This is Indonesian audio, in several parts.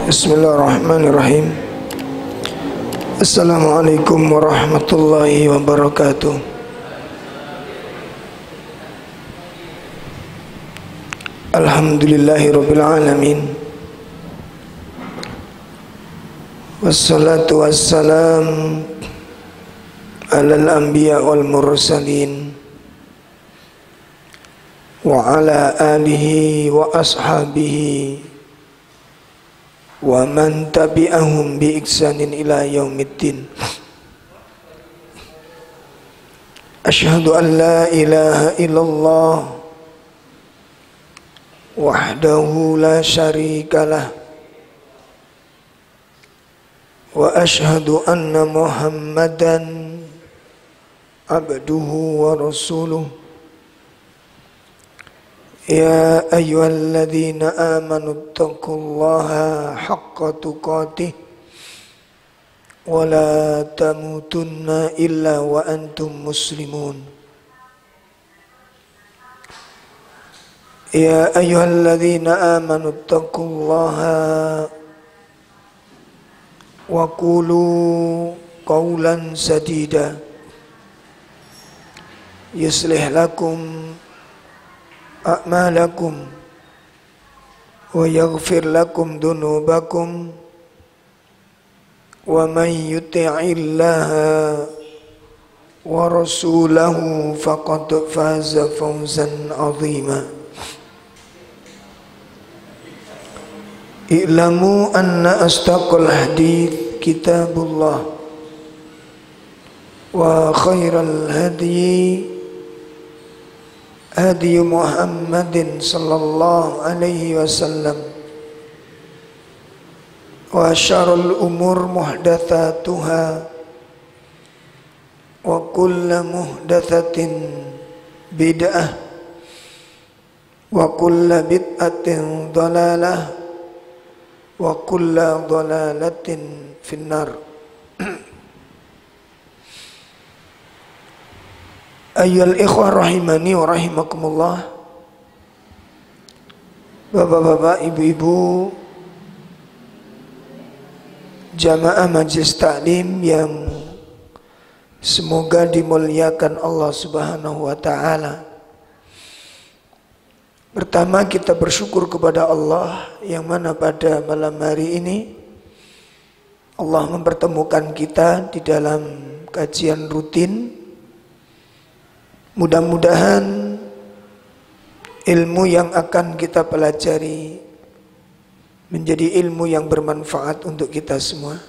Bismillahirrahmanirrahim. Assalamualaikum warahmatullahi wabarakatuh. Alhamdulillahirabbil alamin. Wassalatu wassalam alal anbiya wal mursalin wa ala alihi wa ashabihi wa man tabi'ahum bi ihsanin ila yaumiddin. Asyhadu an la ilaha illallah wahdahu la syarikalah wa asyhadu anna Muhammadan abduhu wa rasuluh. Ya ayyuhalladzina amanu taqullaha haqqa tuqatih wa la tamutunna illa wa antum muslimun. Ya ayyuhalladzina amanu taqullaha wa qulu qawlan sadida yuslih lakum a'malakum wa yaghfir lakum dunubakum wa man yuti'illaha wa rasulahu faqad faza fawzan 'azima. I'lamu anna astaqal hadits kitabullah wa khairal hadyi hadi Muhammadin sallallahu alaihi wasallam wa syarrul umur muhdatsatuha wa kullu muhdatsatin bid'ah wa kullu bid'atin dhalalah wa kullu dhalalatin finnar. Ayyuhal ikhwah rahimani wa rahimakumullah. Bapak-bapak, ibu-ibu, jamaah majelis taklim yang semoga dimuliakan Allah Subhanahu wa taala. Pertama, kita bersyukur kepada Allah yang mana pada malam hari ini Allah mempertemukan kita di dalam kajian rutin. Mudah-mudahan ilmu yang akan kita pelajari menjadi ilmu yang bermanfaat untuk kita semua.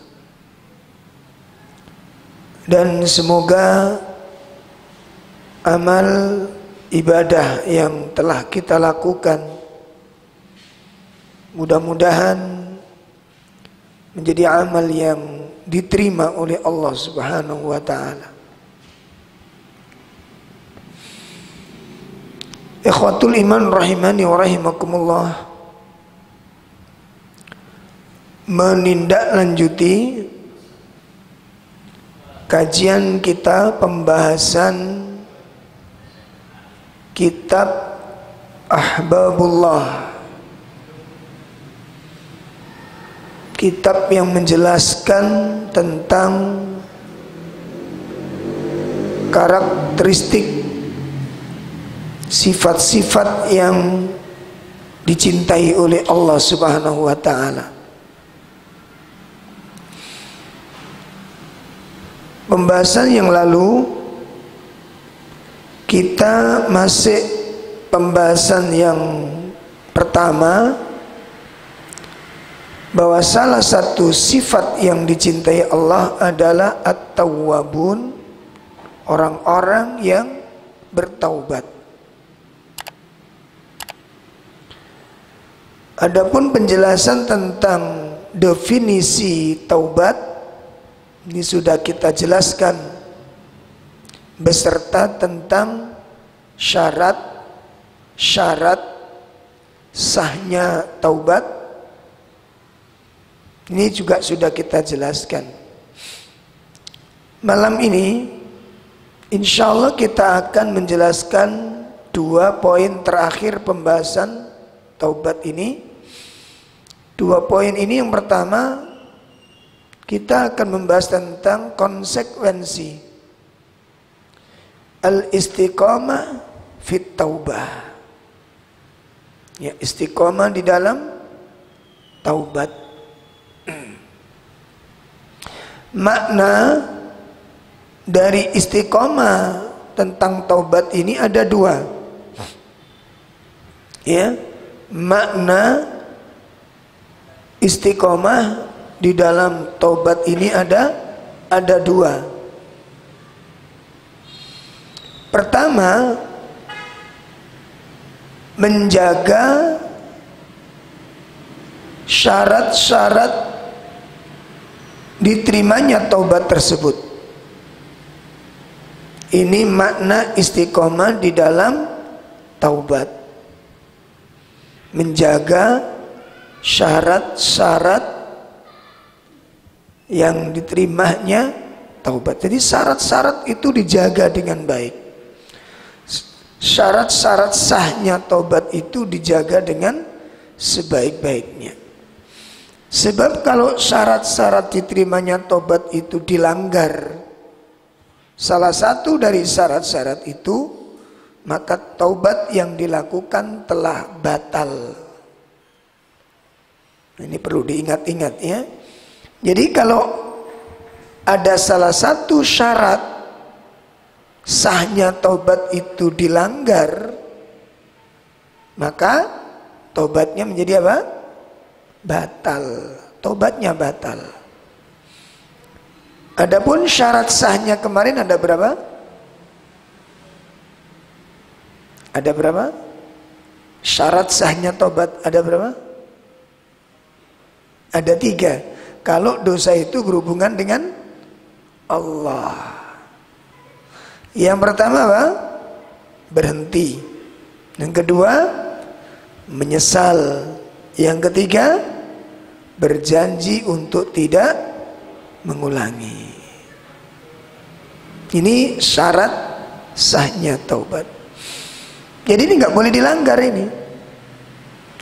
Dan semoga amal ibadah yang telah kita lakukan mudah-mudahan menjadi amal yang diterima oleh Allah Subhanahu wa taala. Ikhwatul iman rahimani wa rahimakumullah, menindaklanjuti kajian kita pembahasan kitab Ahbabullah, kitab yang menjelaskan tentang karakteristik sifat-sifat yang dicintai oleh Allah Subhanahu wa taala. Pembahasan yang lalu kita masih pembahasan yang pertama, bahwa salah satu sifat yang dicintai Allah adalah at-tawwabun, orang-orang yang bertaubat. Adapun penjelasan tentang definisi taubat ini sudah kita jelaskan beserta tentang syarat sahnya taubat. Ini juga sudah kita jelaskan. Malam ini insya Allah kita akan menjelaskan 2 poin terakhir pembahasan taubat ini, Dua poin ini, yang pertama kita akan membahas tentang konsekuensi al-istiqamah fit taubah. Ya, istiqamah di dalam taubat. Makna dari istiqamah tentang taubat ini ada dua. Ya, makna istiqamah di dalam taubat ini ada dua. Pertama, menjaga syarat-syarat diterimanya taubat tersebut. Ini makna istiqomah di dalam taubat. Menjaga syarat-syarat yang diterimanya taubat. Jadi syarat-syarat itu dijaga dengan baik. Syarat-syarat sahnya taubat itu dijaga dengan sebaik-baiknya. Sebab kalau syarat-syarat diterimanya taubat itu dilanggar, salah satu dari syarat-syarat itu, maka taubat yang dilakukan telah batal. Ini perlu diingat-ingat ya. Jadi kalau ada salah satu syarat sahnya taubat itu dilanggar, maka taubatnya menjadi apa? Batal. Taubatnya batal. Adapun syarat sahnya kemarin ada berapa? Ada berapa? Syarat sahnya taubat ada berapa? Ada 3. Kalau dosa itu berhubungan dengan Allah. Yang pertama apa? Berhenti. Yang kedua, menyesal. Yang ketiga, berjanji untuk tidak mengulangi. Ini syarat sahnya taubat. Jadi ini nggak boleh dilanggar ini.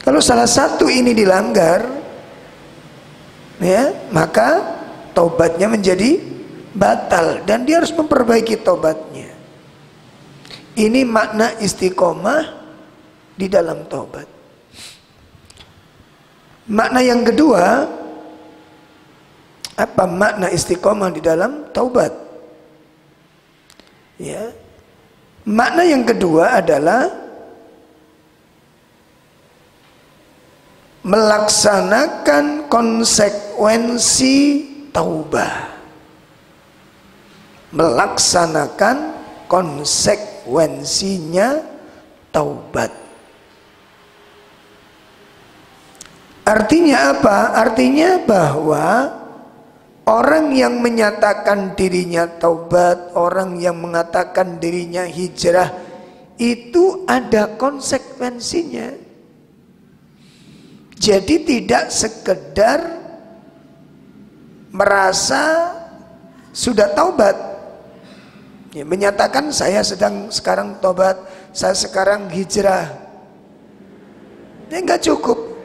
Kalau salah satu ini dilanggar, ya, maka taubatnya menjadi batal dan dia harus memperbaiki taubatnya. Ini makna istiqomah di dalam taubat. Makna yang kedua, apa makna istiqomah di dalam taubat? Ya. Makna yang kedua adalah melaksanakan konsekuensi taubah. Melaksanakan konsekuensinya taubat. Artinya apa? Artinya bahwa orang yang menyatakan dirinya taubat, orang yang mengatakan dirinya hijrah, itu ada konsekuensinya. Jadi tidak sekedar merasa sudah taubat, ya, menyatakan saya sedang sekarang taubat, saya sekarang hijrah. Ini enggak cukup.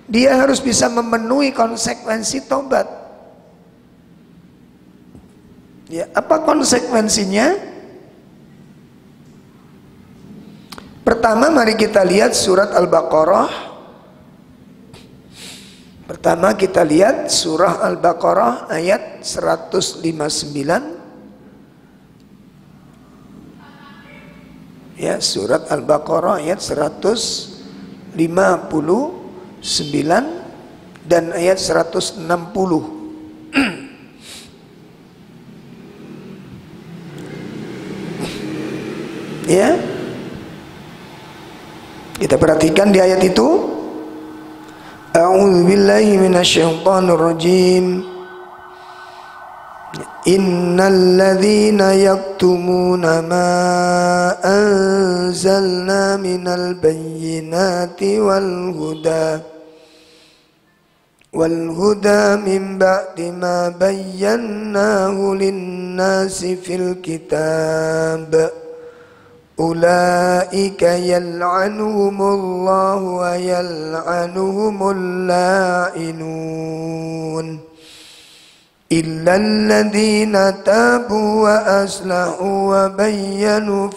Dia harus bisa memenuhi konsekuensi taubat. Ya, apa konsekuensinya? Pertama, mari kita lihat surat Al-Baqarah. Pertama kita lihat surah Al-Baqarah ayat 159. Ya, surat Al-Baqarah ayat 159 dan ayat 160. Ya, kita perhatikan di ayat itu. A'udzu billahi minasyaitonir rajim. Innal ladzina yaktumuna ma anzalna minal bayyinati wal huda min ba'di ma bayyanahu lin-nasi fil kitab ulaika yal'anuhumullahu wa yal'anuhumul la'inun illa alladhina tabu wa aslahu wa bayyanu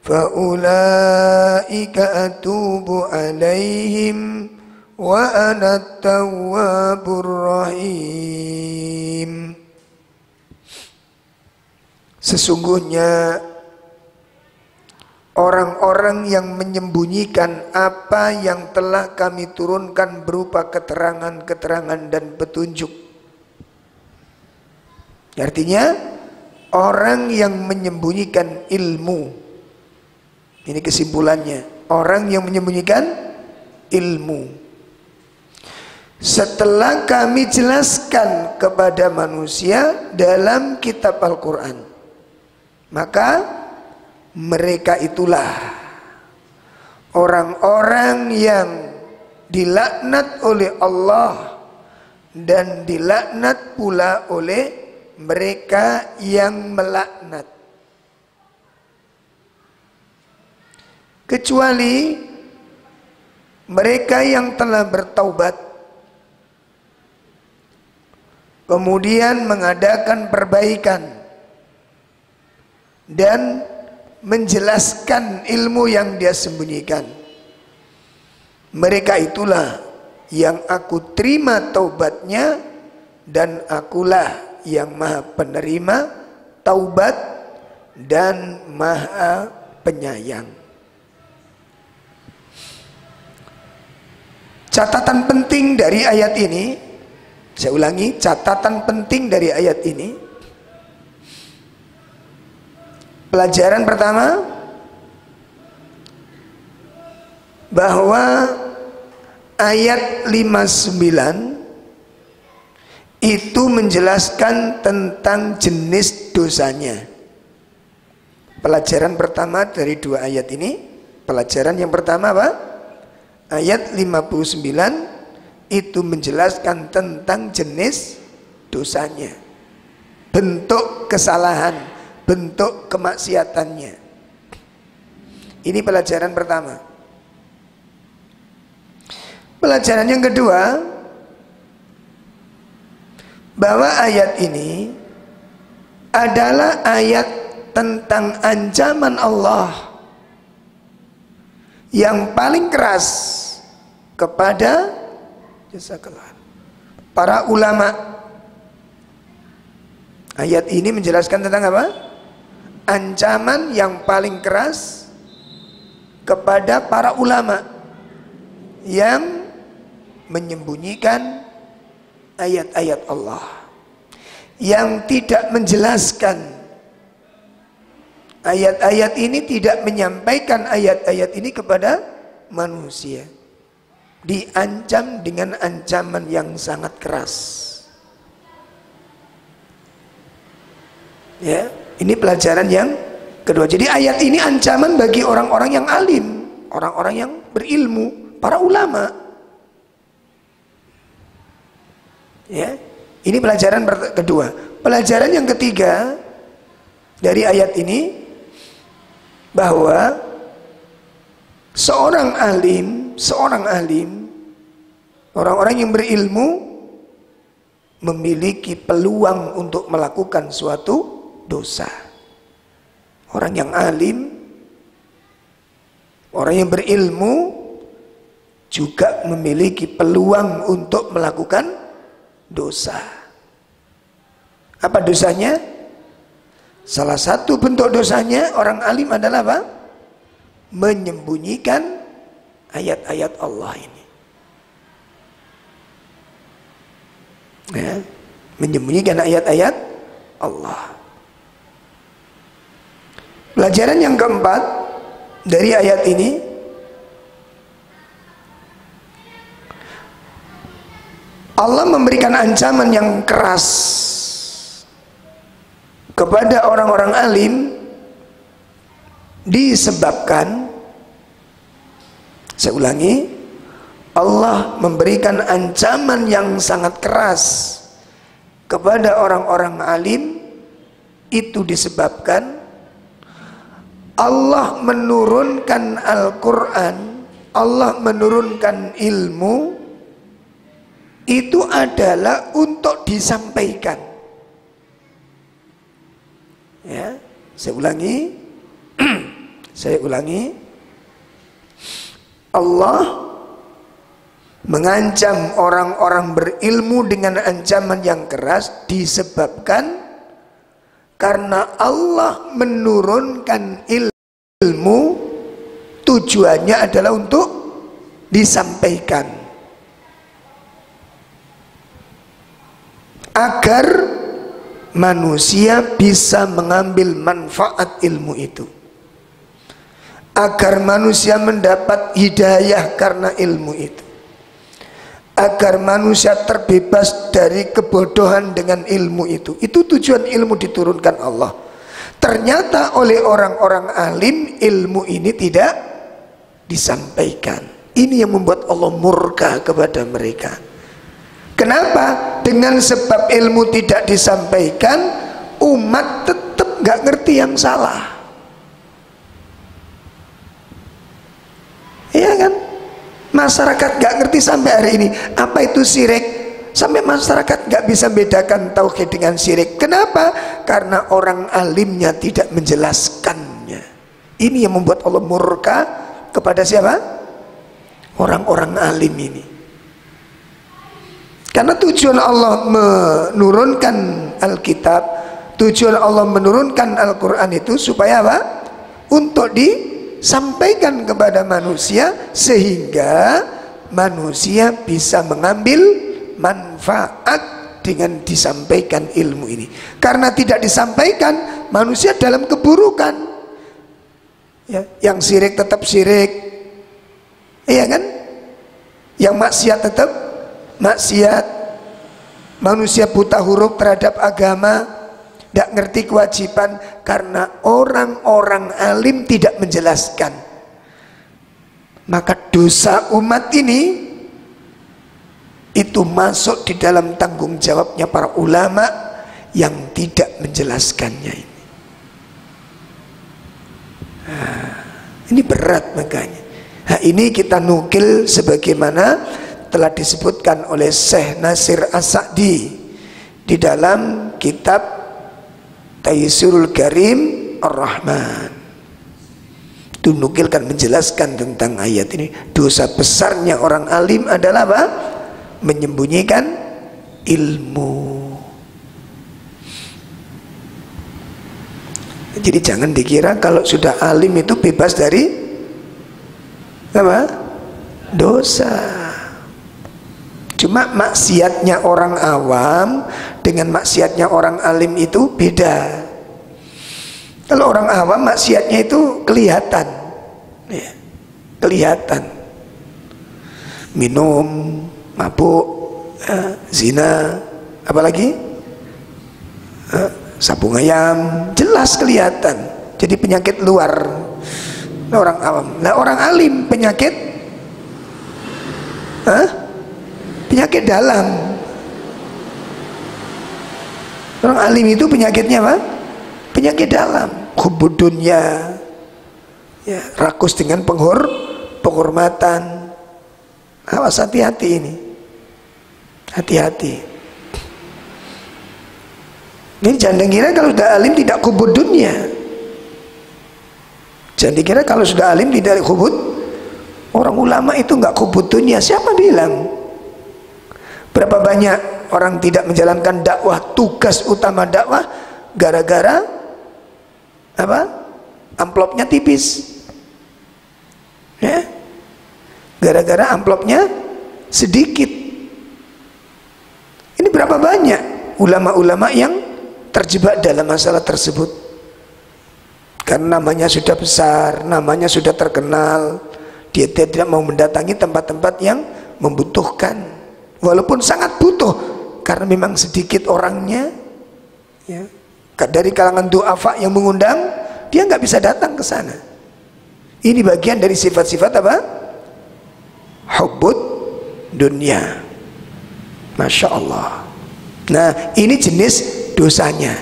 fa'ulaika atubu alaihim wa ana tawwabur rahim. Sesungguhnya orang-orang yang menyembunyikan apa yang telah kami turunkan berupa keterangan-keterangan dan petunjuk. Artinya orang yang menyembunyikan ilmu. Ini kesimpulannya, orang yang menyembunyikan ilmu. Setelah kami jelaskan kepada manusia dalam kitab Al-Quran, maka mereka itulah orang-orang yang dilaknat oleh Allah dan dilaknat pula oleh mereka yang melaknat, kecuali mereka yang telah bertaubat kemudian mengadakan perbaikan dan menjelaskan ilmu yang dia sembunyikan. Mereka itulah yang aku terima taubatnya, dan akulah yang maha penerima taubat dan maha penyayang. Catatan penting dari ayat ini, saya ulangi, catatan penting dari ayat ini. Pelajaran pertama, bahwa ayat 59 itu menjelaskan tentang jenis dosanya. Pelajaran pertama dari dua ayat ini, pelajaran yang pertama apa? Ayat 59 itu menjelaskan tentang jenis dosanya, bentuk kesalahan, bentuk kemaksiatannya. Ini pelajaran pertama. Pelajaran yang kedua, bahwa ayat ini adalah ayat tentang ancaman Allah yang paling keras kepada para ulama. Ayat ini menjelaskan tentang apa? Ancaman yang paling keras kepada para ulama yang menyembunyikan ayat-ayat Allah, yang tidak menjelaskan ayat-ayat ini, tidak menyampaikan ayat-ayat ini kepada manusia, diancam dengan ancaman yang sangat keras. Ya, ini pelajaran yang kedua. Jadi ayat ini ancaman bagi orang-orang yang alim, orang-orang yang berilmu, para ulama. Ya, ini pelajaran kedua. Pelajaran yang ketiga dari ayat ini, bahwa seorang alim, orang-orang yang berilmu memiliki peluang untuk melakukan suatu dosa. Orang yang alim, orang yang berilmu juga memiliki peluang untuk melakukan dosa. Apa dosanya? Salah satu bentuk dosanya orang alim adalah apa? Menyembunyikan ayat-ayat Allah ini. Ya, menyembunyikan ayat-ayat Allah. Pelajaran yang keempat dari ayat ini, Allah memberikan ancaman yang keras kepada orang-orang alim disebabkan, saya ulangi, Allah memberikan ancaman yang sangat keras kepada orang-orang alim itu disebabkan Allah menurunkan Al-Quran, Allah menurunkan ilmu itu adalah untuk disampaikan. Ya, saya ulangi. Saya ulangi. Allah mengancam orang-orang berilmu dengan ancaman yang keras disebabkan karena Allah menurunkan ilmu, tujuannya adalah untuk disampaikan agar manusia bisa mengambil manfaat ilmu itu, agar manusia mendapat hidayah karena ilmu itu, agar manusia terbebas dari kebodohan dengan ilmu itu. Itu tujuan ilmu diturunkan Allah. Ternyata oleh orang-orang alim ilmu ini tidak disampaikan. Ini yang membuat Allah murka kepada mereka. Kenapa? Dengan sebab ilmu tidak disampaikan, umat tetap nggak ngerti yang salah. Iya kan? Masyarakat nggak ngerti sampai hari ini apa itu syirik. Sampai masyarakat nggak bisa bedakan tauhid dengan syirik. Kenapa? Karena orang alimnya tidak menjelaskannya. Ini yang membuat Allah murka kepada siapa? Orang-orang alim ini. Karena tujuan Allah menurunkan Alkitab, tujuan Allah menurunkan Al-Quran itu supaya apa? Untuk disampaikan kepada manusia sehingga manusia bisa mengambil manfaat dengan disampaikan ilmu ini. Karena tidak disampaikan, manusia dalam keburukan. Ya, yang syirik tetap syirik, iya kan? Yang maksiat tetap maksiat. Manusia buta huruf terhadap agama, tidak ngerti kewajiban karena orang-orang alim tidak menjelaskan. Maka dosa umat ini itu masuk di dalam tanggung jawabnya para ulama yang tidak menjelaskannya ini. Ini berat makanya. Nah, ini kita nukil sebagaimana telah disebutkan oleh Syekh Nasir As-Sa'di di dalam kitab Taysirul Karim Ar-Rahman. Itu nukilkan menjelaskan tentang ayat ini. Dosa besarnya orang alim adalah apa? Menyembunyikan ilmu. Jadi jangan dikira kalau sudah alim itu bebas dari apa? Dosa. Cuma maksiatnya orang awam dengan maksiatnya orang alim itu beda. Kalau orang awam maksiatnya itu kelihatan, ya, kelihatan. Minum, mabuk, zina, apalagi sabung ayam, jelas kelihatan. Jadi penyakit luar orang awam. Nah orang alim penyakit penyakit dalam. Orang alim itu penyakitnya apa? Penyakit dalam. Hubbud dunya, ya, rakus dengan penghormatan. Awas, hati-hati ini. Hati-hati. Ini jangan dikira kalau sudah alim tidak hubbud dunya. Jangan dikira kalau sudah alim tidak hubbud. Orang ulama itu enggak hubbud dunya. Siapa bilang? Berapa banyak orang tidak menjalankan dakwah, tugas utama dakwah gara-gara apa? Amplopnya tipis. Ya. Gara-gara amplopnya sedikit. Ini berapa banyak ulama-ulama yang terjebak dalam masalah tersebut. Karena namanya sudah besar, namanya sudah terkenal, dia tidak mau mendatangi tempat-tempat yang membutuhkan, walaupun sangat butuh, karena memang sedikit orangnya, ya. Dari kalangan du'afa yang mengundang, dia nggak bisa datang ke sana. Ini bagian dari sifat-sifat apa? Hubbud dunia. Masya Allah. Nah, ini jenis dosanya.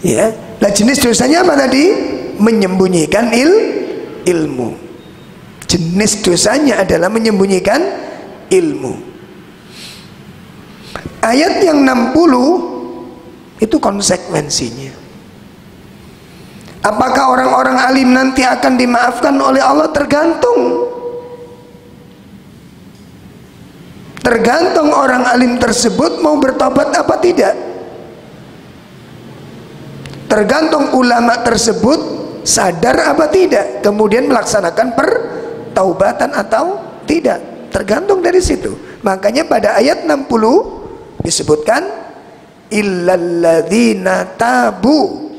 Ya, nah jenis dosanya apa tadi? Menyembunyikan ilmu. Jenis dosanya adalah menyembunyikan ilmu. Ayat yang 60 itu konsekuensinya. Apakah orang-orang alim nanti akan dimaafkan oleh Allah? Tergantung orang alim tersebut mau bertobat apa tidak. Tergantung ulama tersebut sadar apa tidak, kemudian melaksanakan pertaubatan atau tidak. Tergantung dari situ. Makanya pada ayat 60 disebutkan illalladzina tabu.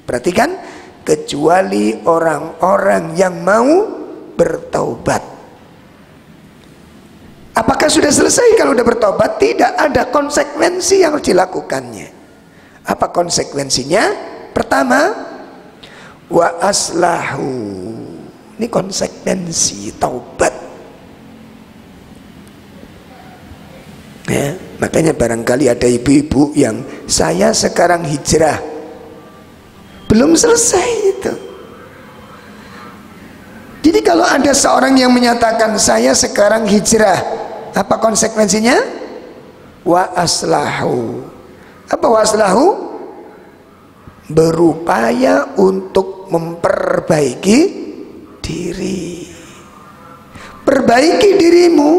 Perhatikan, kecuali orang-orang yang mau bertaubat. Apakah sudah selesai kalau sudah bertobat? Tidak, ada konsekuensi yang harus dilakukannya. Apa konsekuensinya? Pertama, wa aslahu. Ini konsekuensi taubat. Ya, makanya barangkali ada ibu-ibu yang saya sekarang hijrah, belum selesai itu. Jadi kalau ada seorang yang menyatakan saya sekarang hijrah, apa konsekuensinya? Wa aslahu. Apa wa aslahu? Berupaya untuk memperbaiki diri. Perbaiki dirimu.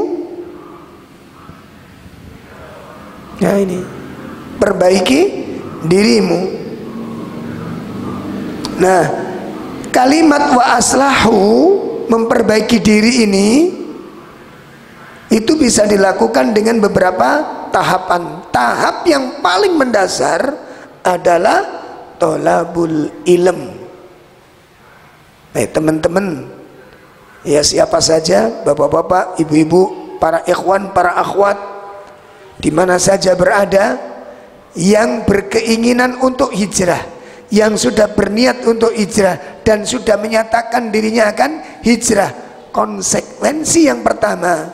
Ya ini, perbaiki dirimu. Nah, kalimat wa aslahu, memperbaiki diri ini, itu bisa dilakukan dengan beberapa tahapan. Tahap yang paling mendasar adalah tolabul ilm. Teman-teman, ya siapa saja, bapak-bapak, ibu-ibu, para ikhwan, para akhwat, di mana saja berada, yang berkeinginan untuk hijrah, yang sudah berniat untuk hijrah dan sudah menyatakan dirinya akan hijrah, konsekuensi yang pertama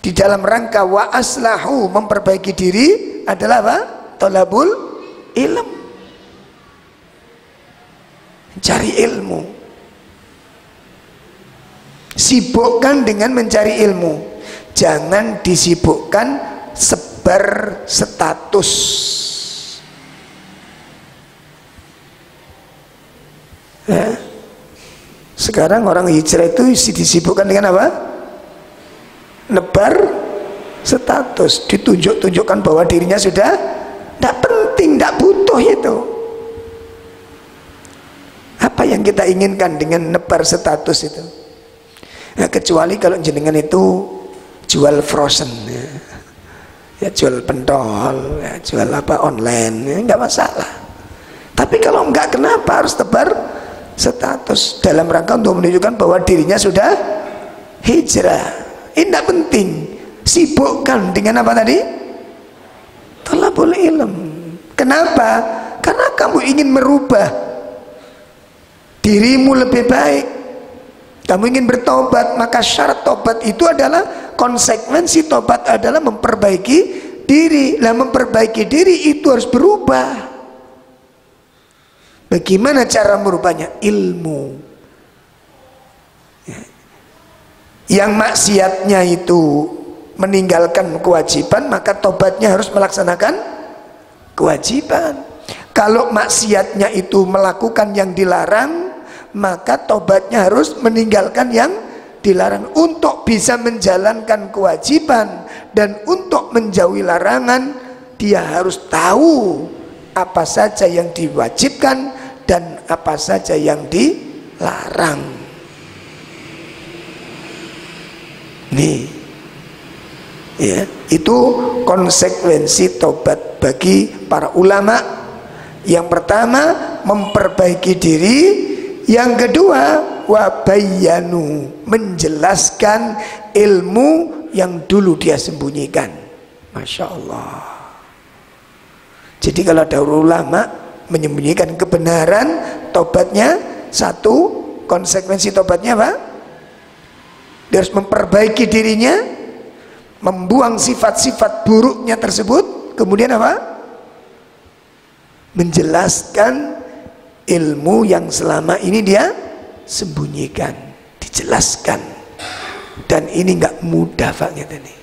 di dalam rangka wa aslahu, memperbaiki diri, adalah apa? Tolabul ilm, cari ilmu. Sibukkan dengan mencari ilmu, jangan disibukkan sebar status. Ya. Sekarang orang hijrah itu disibukkan dengan apa? Nebar status, ditunjuk-tunjukkan bahwa dirinya sudah tidak penting, tidak butuh itu. Apa yang kita inginkan dengan nebar status itu? Nah, kecuali kalau jenengan itu jual frozen, ya jual pentol, ya jual apa online, ya nggak masalah. Tapi kalau enggak, kenapa harus tebar status dalam rangka untuk menunjukkan bahwa dirinya sudah hijrah? Ini tidak penting. Sibukkan dengan apa tadi? Thalabul ilm. Kenapa? Karena kamu ingin merubah dirimu lebih baik. Kamu ingin bertobat, maka syarat tobat itu adalah, konsekuensi tobat adalah memperbaiki diri. Lah memperbaiki diri itu harus berubah. Bagaimana cara merubahnya? Ilmu. Yang maksiatnya itu meninggalkan kewajiban, maka tobatnya harus melaksanakan kewajiban. Kalau maksiatnya itu melakukan yang dilarang, maka tobatnya harus meninggalkan yang dilarang. Untuk bisa menjalankan kewajiban dan untuk menjauhi larangan, dia harus tahu apa saja yang diwajibkan dan apa saja yang dilarang. Nih, ya, itu konsekuensi tobat bagi para ulama. Yang pertama, memperbaiki diri. Yang kedua, wabayanu, menjelaskan ilmu yang dulu dia sembunyikan. Masya Allah. Jadi kalau ada ulama menyembunyikan kebenaran, tobatnya satu, konsekuensi tobatnya apa? Dia harus memperbaiki dirinya, membuang sifat-sifat buruknya tersebut. Kemudian apa? menjelaskan ilmu yang selama ini dia sembunyikan, dijelaskan. Dan ini nggak mudah Pak gitu nih.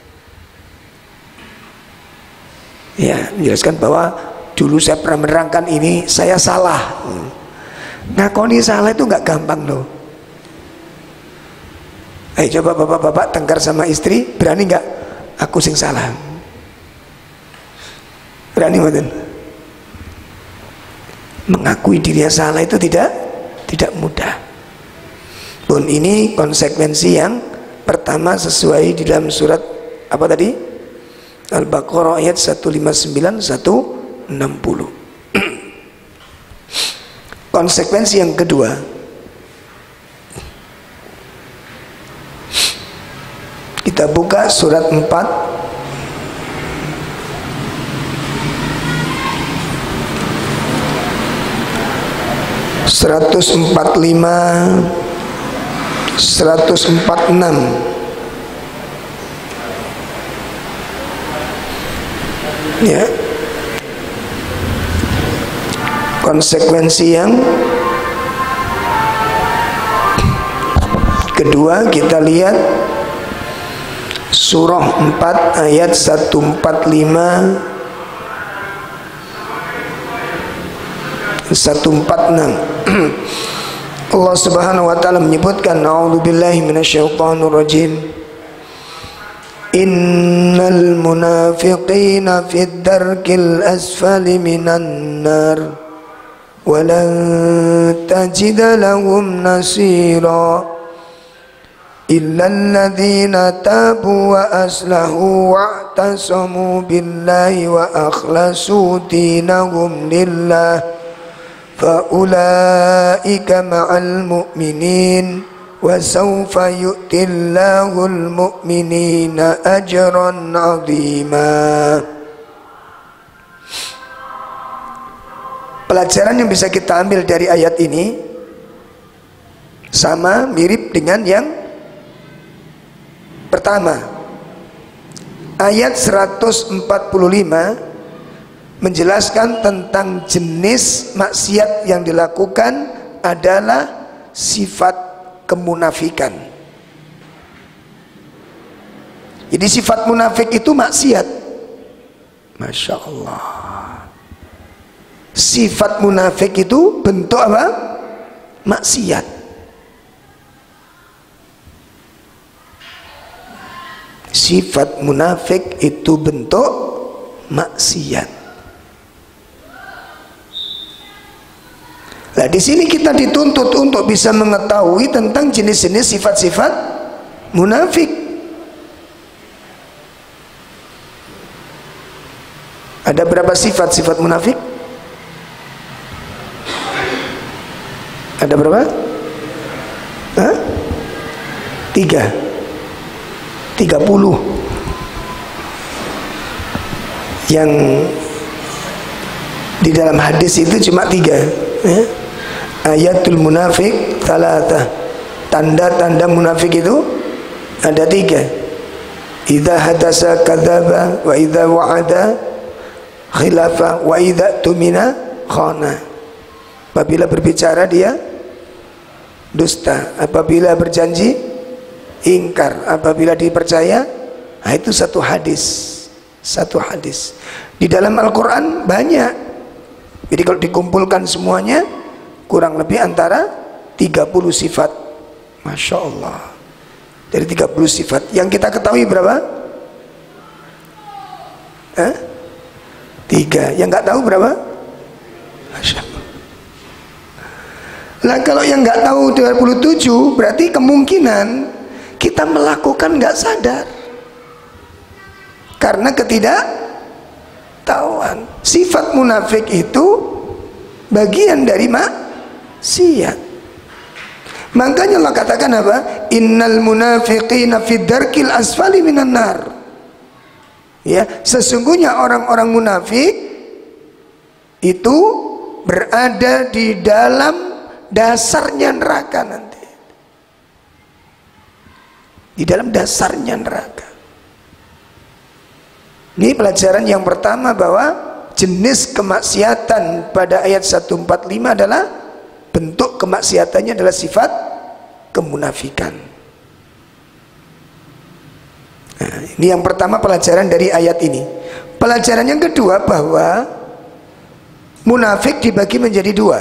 Ya, menjelaskan bahwa dulu saya pernah menerangkan ini, saya salah. Ngakoni salah itu nggak gampang loh. Ayo coba bapak-bapak tengkar sama istri, berani nggak? Aku sing salah. Berani mboten? Mengakui dirinya salah itu tidak mudah. Pun ini konsekuensi yang pertama sesuai di dalam surat apa tadi? Al-Baqarah ayat 159 160. Konsekuensi yang kedua, kita buka surat 4 145 146. Ya, konsekuensi yang kedua kita lihat surah 4 ayat 145 146. Allah Subhanahu wa taala menyebutkan, a'udzubillahi minasyaitonir rajim, innal munafiqina fid darkil asfali minan nar wa lan tajida lahum nasira illa alladhina tabu wa aslahu wa'tasamu billahi wa akhlasu dinahum lillah فَأُولَئِكَ مَعَ الْمُؤْمِنِينَ وَسَوْفَ يُؤْتِ اللَّهُ الْمُؤْمِنِينَ أَجْرًا عَظِيمًا. Pelajaran yang bisa kita ambil dari ayat ini sama mirip dengan yang pertama. Ayat 145 menjelaskan tentang jenis maksiat yang dilakukan adalah sifat kemunafikan. Jadi sifat munafik itu maksiat. Masya Allah. Sifat munafik itu bentuk apa? Maksiat. Sifat munafik itu bentuk maksiat. Nah, di sini kita dituntut untuk bisa mengetahui tentang jenis-jenis sifat-sifat munafik. Ada berapa sifat-sifat munafik? Ada berapa? Hah? 30. Yang di dalam hadis itu cuma 3 ya? Ayatul munafik talatah, tanda-tanda munafik itu ada 3. Idza hadasa kadzaba, wa idza wa'ada khilafa, wa idza tumina khana. Apabila berbicara dia dusta, apabila berjanji ingkar, apabila dipercaya. Nah, itu satu hadis. Di dalam Al-Quran banyak. Jadi kalau dikumpulkan semuanya kurang lebih antara 30 sifat. Masya Allah. Dari 30 sifat yang kita ketahui berapa? 3. Yang nggak tahu berapa? Masya Allah. Nah, kalau yang nggak tahu 27 berarti kemungkinan kita melakukan nggak sadar karena ketidaktahuan. Sifat munafik itu bagian dari maksiat. Makanya Allah katakan apa? Innal munafiqina fid darkil asfali minan nar. Ya, sesungguhnya orang-orang munafik itu berada di dalam dasarnya neraka nanti. Di dalam dasarnya neraka. Ini pelajaran yang pertama, bahwa jenis kemaksiatan pada ayat 145 adalah bentuk kemaksiatannya adalah sifat kemunafikan. Nah, ini yang pertama pelajaran dari ayat ini. Pelajaran yang kedua bahwa munafik dibagi menjadi dua.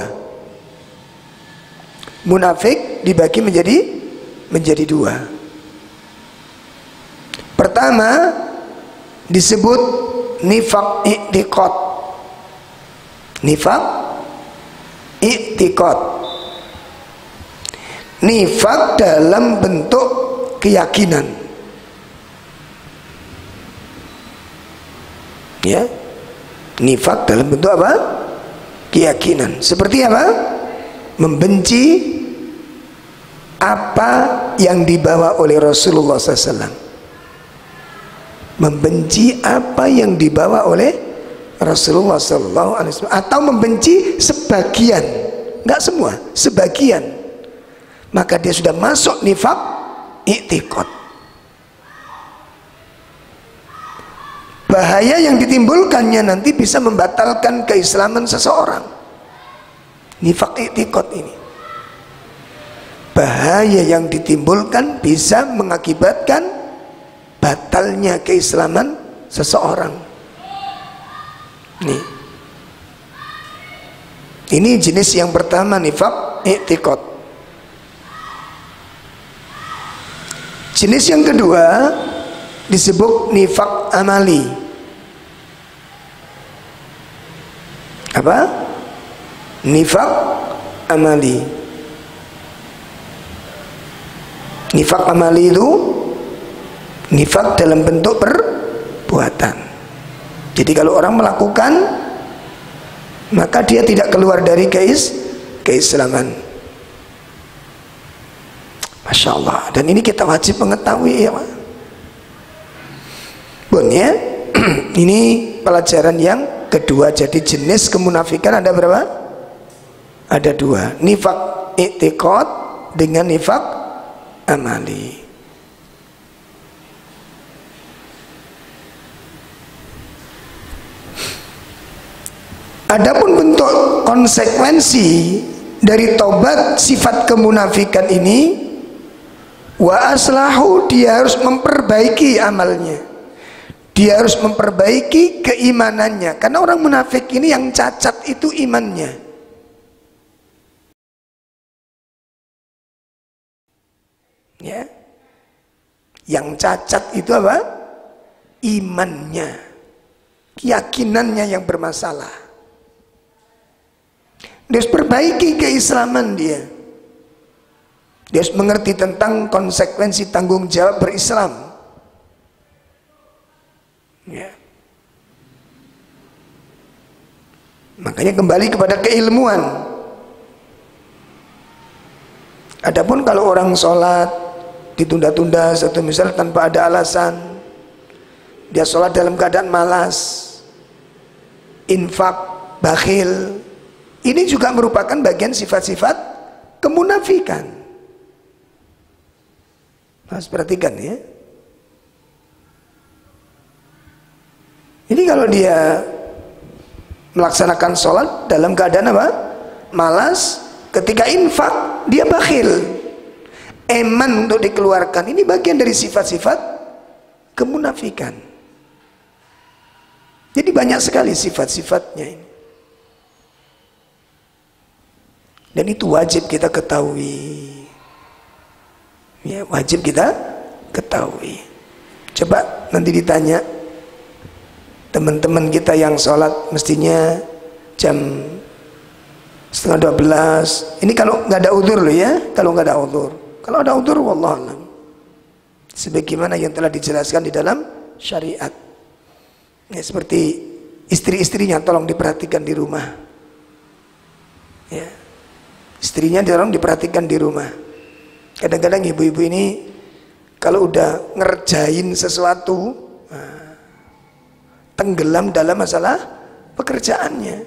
Munafik dibagi menjadi dua. Pertama disebut nifaq i'tiqad. Nifaq i'tiqad. Nifaq dalam bentuk keyakinan. Ya. Nifaq dalam bentuk apa? Keyakinan. Seperti apa? Membenci apa yang dibawa oleh Rasulullah SAW. Membenci apa yang dibawa oleh Rasulullah SAW, atau membenci sebagian, nggak semua, sebagian, maka dia sudah masuk nifaq i'tiqad. Bahaya yang ditimbulkannya nanti bisa membatalkan keislaman seseorang. Nifaq i'tiqad ini, bahaya yang ditimbulkan bisa mengakibatkan batalnya keislaman seseorang. Nih, ini jenis yang pertama, nifaq i'tiqad. Jenis yang kedua disebut nifaq amali. Apa? Nifaq amali. Nifaq amali itu nifaq dalam bentuk perbuatan. Jadi kalau orang melakukan, maka dia tidak keluar dari keislaman. Masya Allah. Dan ini kita wajib mengetahui ya, Bun ya. Ini pelajaran yang kedua. Jadi jenis kemunafikan ada berapa? Ada dua. Nifaq i'tiqad dengan nifaq amali. Adapun bentuk konsekuensi dari tobat sifat kemunafikan ini, wa aslahu, dia harus memperbaiki amalnya, dia harus memperbaiki keimanannya, karena orang munafik ini yang cacat itu imannya. Ya, yang cacat itu apa? Imannya, keyakinannya yang bermasalah. Dia harus perbaiki keislaman dia. Dia harus mengerti tentang konsekuensi tanggung jawab berislam. Ya. Makanya kembali kepada keilmuan. Adapun kalau orang sholat ditunda-tunda satu misal tanpa ada alasan, dia sholat dalam keadaan malas, infak, bakhil, ini juga merupakan bagian sifat-sifat kemunafikan. Harus perhatikan ya. Ini kalau dia melaksanakan sholat dalam keadaan apa? Malas, ketika infak dia bakhil, eman untuk dikeluarkan. Ini bagian dari sifat-sifat kemunafikan. Jadi banyak sekali sifat-sifatnya ini. Dan itu wajib kita ketahui. Ya, wajib kita ketahui. Coba nanti ditanya teman-teman kita yang sholat mestinya jam 11:30. Ini kalau nggak ada udzur loh ya. Kalau nggak ada udzur. Kalau ada udzur, wallahualam, sebagaimana yang telah dijelaskan di dalam syariat. Ya, seperti istri-istrinya tolong diperhatikan di rumah. Ya. Istrinya tolong diperhatikan di rumah. Kadang-kadang ibu-ibu ini kalau udah ngerjain sesuatu, tenggelam dalam masalah pekerjaannya.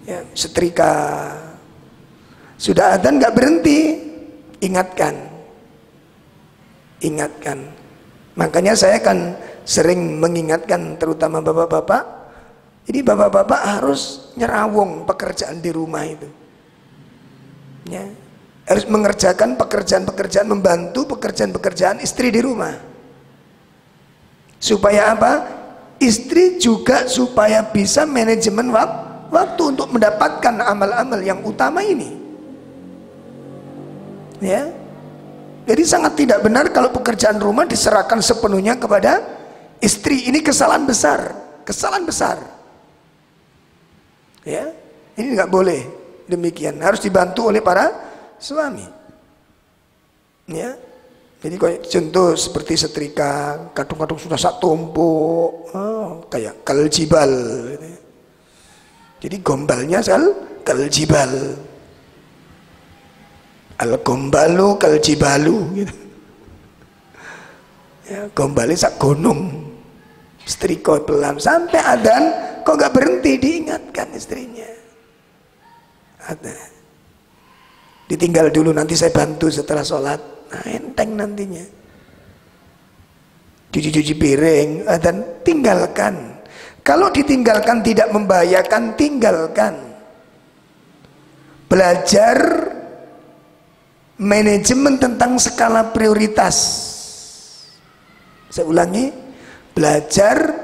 Ya, setrika, sudah adzan nggak berhenti, ingatkan. Makanya saya kan sering mengingatkan terutama bapak-bapak Jadi bapak-bapak harus nyerawung pekerjaan di rumah itu, ya. Harus mengerjakan pekerjaan-pekerjaan, membantu pekerjaan-pekerjaan istri di rumah. Supaya apa? Istri juga supaya bisa manajemen waktu untuk mendapatkan amal-amal yang utama ini. Ya. Jadi sangat tidak benar kalau pekerjaan rumah diserahkan sepenuhnya kepada istri. Ini kesalahan besar, kesalahan besar. Ya, ini nggak boleh demikian. Harus dibantu oleh para suami. Ya, jadi contoh seperti setrika, kadung-kadung sudah sak tumpuk, kayak kaljibal. Jadi gombalnya kaljibal. Al-gombalu kaljibalu gitu. Ya, gombalnya sak gunung. Setrika pelan sampai adzan kok nggak berhenti, diingatkan istrinya. Ada. Ditinggal dulu, nanti saya bantu setelah sholat. Nah, enteng nantinya. Cuci-cuci piring dan tinggalkan. Kalau ditinggalkan tidak membahayakan, tinggalkan. Belajar manajemen tentang skala prioritas. Saya ulangi, belajar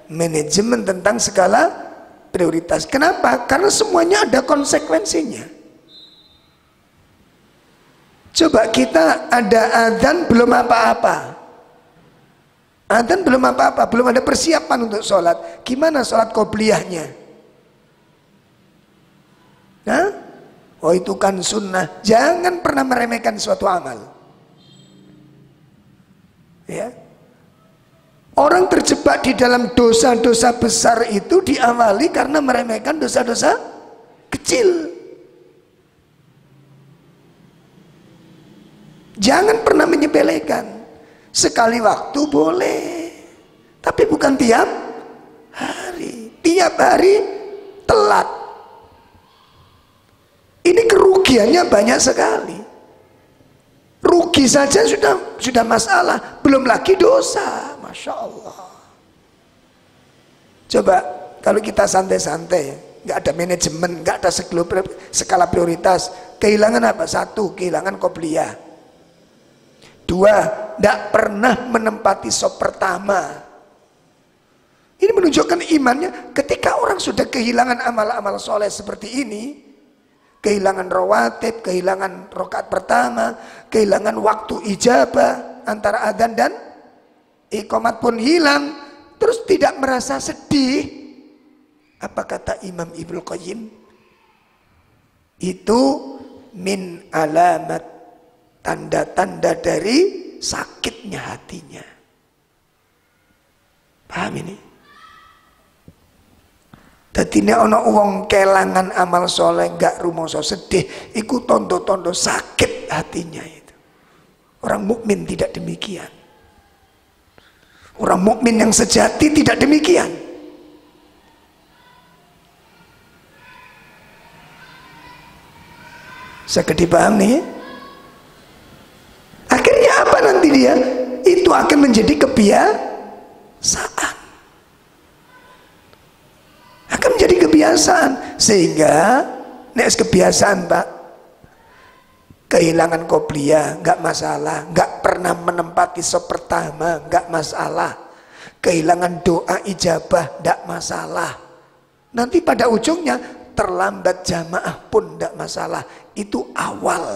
manajemen tentang skala prioritas. Kenapa? Karena semuanya ada konsekuensinya. Coba kita ada adzan belum apa-apa, adzan belum apa-apa, belum ada persiapan untuk sholat. Gimana sholat qobliyahnya? Nah, oh itu kan sunnah. Jangan pernah meremehkan suatu amal. Ya, orang terjebak di dalam dosa-dosa besar itu diawali karena meremehkan dosa-dosa kecil. Jangan pernah menyepelekan. Sekali waktu boleh, tapi bukan tiap hari. Tiap hari telat. Ini kerugiannya banyak sekali. Rugi saja sudah masalah, belum lagi dosa. Masya Allah. Coba kalau kita santai-santai, nggak ada manajemen, nggak ada skala prioritas, kehilangan apa? Satu, kehilangan qobliyah. Dua, tidak pernah menempati sop pertama. Ini menunjukkan imannya. Ketika orang sudah kehilangan amal-amal soleh seperti ini, kehilangan rawatib, kehilangan rakaat pertama, kehilangan waktu ijabah antara adzan dan iqamat pun hilang, terus tidak merasa sedih. Apa kata Imam Ibnu Qayyim? Itu min alamat, tanda-tanda dari sakitnya hatinya. Paham ini? Dadi nek ana wong kelangan amal soleh gak rumangsa sedih, iku tondo-tondo sakit hatinya itu. Orang mukmin tidak demikian. Orang mukmin yang sejati tidak demikian. Saged dipahami? Akhirnya apa nanti dia? Itu akan menjadi kebiasaan. Akan menjadi kebiasaan. Sehingga nek kebiasaan Pak, kehilangan qobliyah nggak masalah, nggak pernah menempati sop pertama nggak masalah, kehilangan doa ijabah nggak masalah. Nanti pada ujungnya terlambat jamaah pun nggak masalah. Itu awal.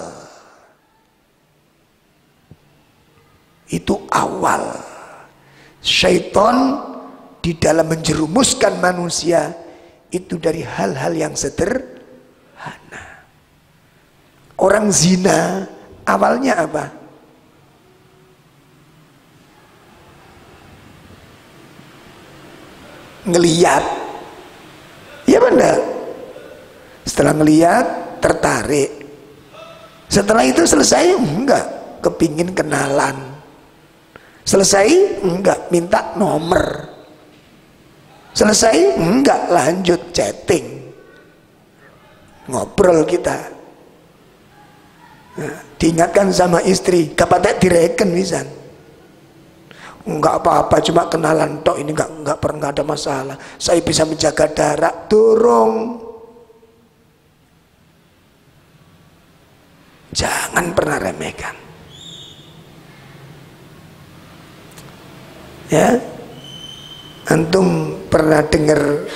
Itu awal. Syaitan di dalam menjerumuskan manusia itu dari hal-hal yang sederhana. Orang zina awalnya apa? Ngeliat, ya benar. Setelah ngeliat tertarik. Setelah itu selesai enggak, kepingin kenalan. Selesai enggak, minta nomor. Selesai enggak, lanjut chatting, ngobrol kita. Nah, diingatkan sama istri, kapan direken pisan. Enggak apa-apa, cuma kenalan tok, ini enggak pernah ada masalah. Saya bisa menjaga jarak. Durung. Jangan pernah remehkan. Ya, antum pernah dengar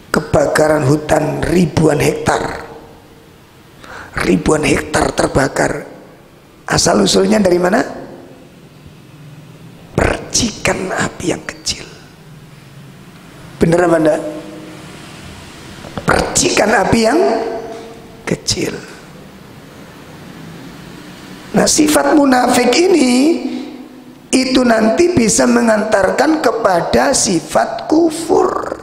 kebakaran hutan ribuan hektar terbakar, asal usulnya dari mana? Percikan api yang kecil. Bener apa enggak? Percikan api yang kecil. Nah, sifat munafik ini itu nanti bisa mengantarkan kepada sifat kufur.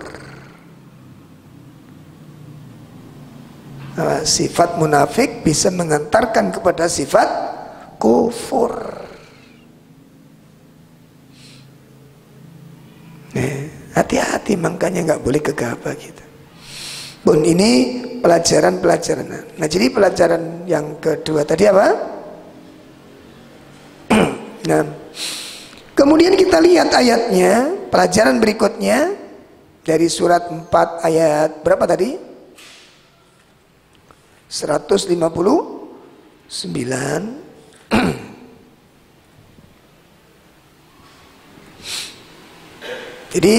Nah, sifat munafik bisa mengantarkan kepada sifat kufur. Hati-hati, makanya nggak boleh gegabah gitu. Bun, ini pelajaran-pelajaran. Nah, jadi pelajaran yang kedua tadi apa? Nah, kemudian kita lihat ayatnya, pelajaran berikutnya dari surat 4 ayat berapa tadi? 159. Jadi